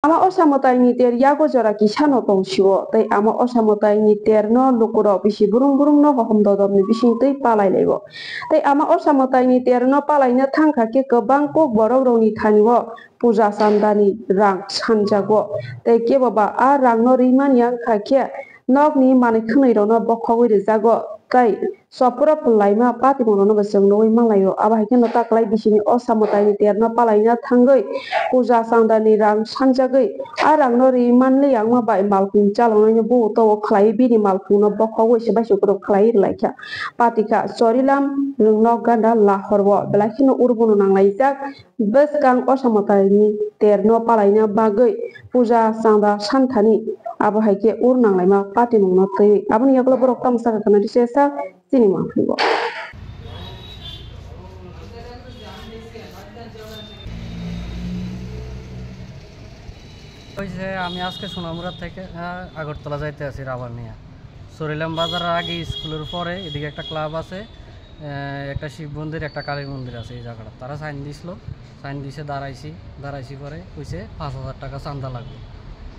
Ama osamotai ni ter yago jora kisano tongsiwo tei ama osamotai ni ter no lukuro bisi burung no hohom dodom ni bising tei palai lebo tei ama osamotai ni ter no palai na thangka ke kwbang kok borok rok ni thaniwo puja chandani rang sanjago tei keboba a rang no rimani wngkha khe nog ni manui khwnai rok no bokhogoi rwjago tei sopro phlaima patimono no bo chwng nugui manglaio abo hai khe no taklai bisini osamotai ni ter no palaina thangoi puja chandani rang sanjagoi a rang no rimanli angma bai malpung chalonai no buto khlai bini malpung no bokhogoi se baisuk rok khlai rwlaikha patika chorilam rungno ganda lahorbo belai kheno urbono nanglaijak bwskang osamotai ni ter no palaina bagoi puja chanda santhani abo hai khe ur nanglaima patimong no tui aboni yagulo borok tamsaka kana disesa chini mangphibo আমি আজকে সোনামুড়া থেকে আগরতলা যাইতে আছি rubber নিয়ে সরিলাম বাজারের আগে স্কুলের পরে এদিকে একটা ক্লাব আছে একটা শিব মন্দির একটা কালী মন্দির আছে এই জায়গাটা তারা সাইন দিছিল সাইন দিছে দাঁড়াইছি পরে কইছে ৫,০০০ টাকা চাঁদা লাগবে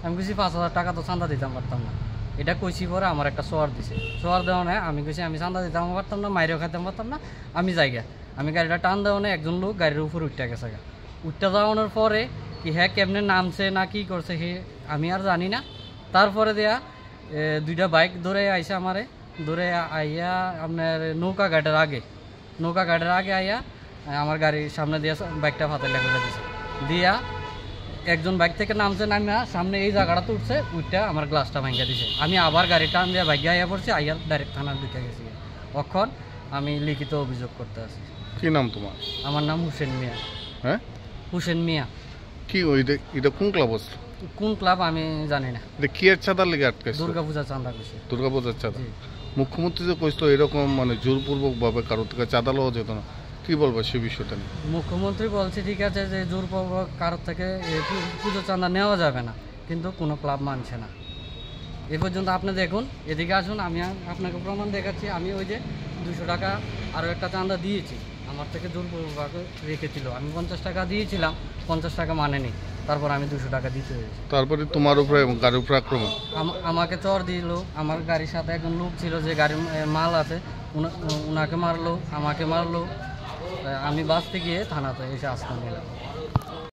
আমি কইছি ৫,০০০ টাকা তো চাঁদা দিতাম পারতাম না এটা কইছি পরে আমার একটা সোয়ার দিছে সোয়ার দেওয়া নেই আমি কইছি আমি চাঁদা দিতাম পারতাম না মাইরেও খাইতাম পারতাম না আমি যাইগা আমি গাড়িটা টান দেওয়া নেই একজন লোক গাড়ির উপর উঠতে গেছে উঠতে যাওয়ানোর পরে কি হ্যাঁ কেমনে নামছে না কি করছে হে আমি আর জানি না তারপরে দেয়া দুইটা বাইক ধরে আইসা আমারে ধরে আইয়া আপনার নৌকা ঘাটের আগে আইয়া আমার গাড়ির সামনে দিয়া বাইকটা ফাতে লেগে দিয়েছে দিয়া একজন বাইক থেকে নামছে নামিয়া সামনে এই জায়গাটা উঠছে উঠটা আমার গ্লাসটা ভাঙিয়ে দিছে আমি আবার গাড়ি টান দিয়ে বাইকে আইয়া পড়ছি আইয়া ডাইরেক্ট থানার ঢুকে গেছি তখন আমি লিখিত অভিযোগ করতে আসি। কি নাম তোমার? আমার নাম হুসেন মিয়া। হ্যাঁ, হুসেন মিয়া। কি এটা কোন ক্লাব আছে? কোন ক্লাব আমি জানি না। এটা কি এর চাঁদার লেগে আটকাইছে? দুর্গাপূজা চাঁদা কইছে। দুর্গাপূজার চাঁদা। মুখ্যমন্ত্রী যে কইছিল এরকম মানে জোরপূর্বক ভাবে কারো থেকে চাঁদা লওয়া যেত না, কি বলবো সেই বিষয়টা নিয়ে? মুখ্যমন্ত্রী বলছে ঠিক আছে যে জোরপূর্বক কারো থেকে পুজো চাঁদা নেওয়া যাবে না, কিন্তু কোনো ক্লাব মানছে না। এ পর্যন্ত আপনি দেখুন, এদিকে আসুন, আমি আপনাকে প্রমাণ দেখাচ্ছি। আমি ওই যে 200 টাকা আরও একটা চাঁদা দিয়েছি, আমার থেকে জোরপূর্বক রেখেছিল। আমি 50 টাকা দিয়েছিলাম, 50 টাকা মানেনি, তারপর আমি 200 টাকা দিতে হয়েছে। তারপরে তোমার উপরে এবং গাড়ির উপরে আক্রমণ? আমাকে চর দিল। আমার গাড়ির সাথে একজন লোক ছিল যে গাড়ির মাল আছে, ওনাকে মারলো, আমাকে মারলো। আমি বাঁচতে গিয়ে থানাতে এসে আশ্রয় নিলাম।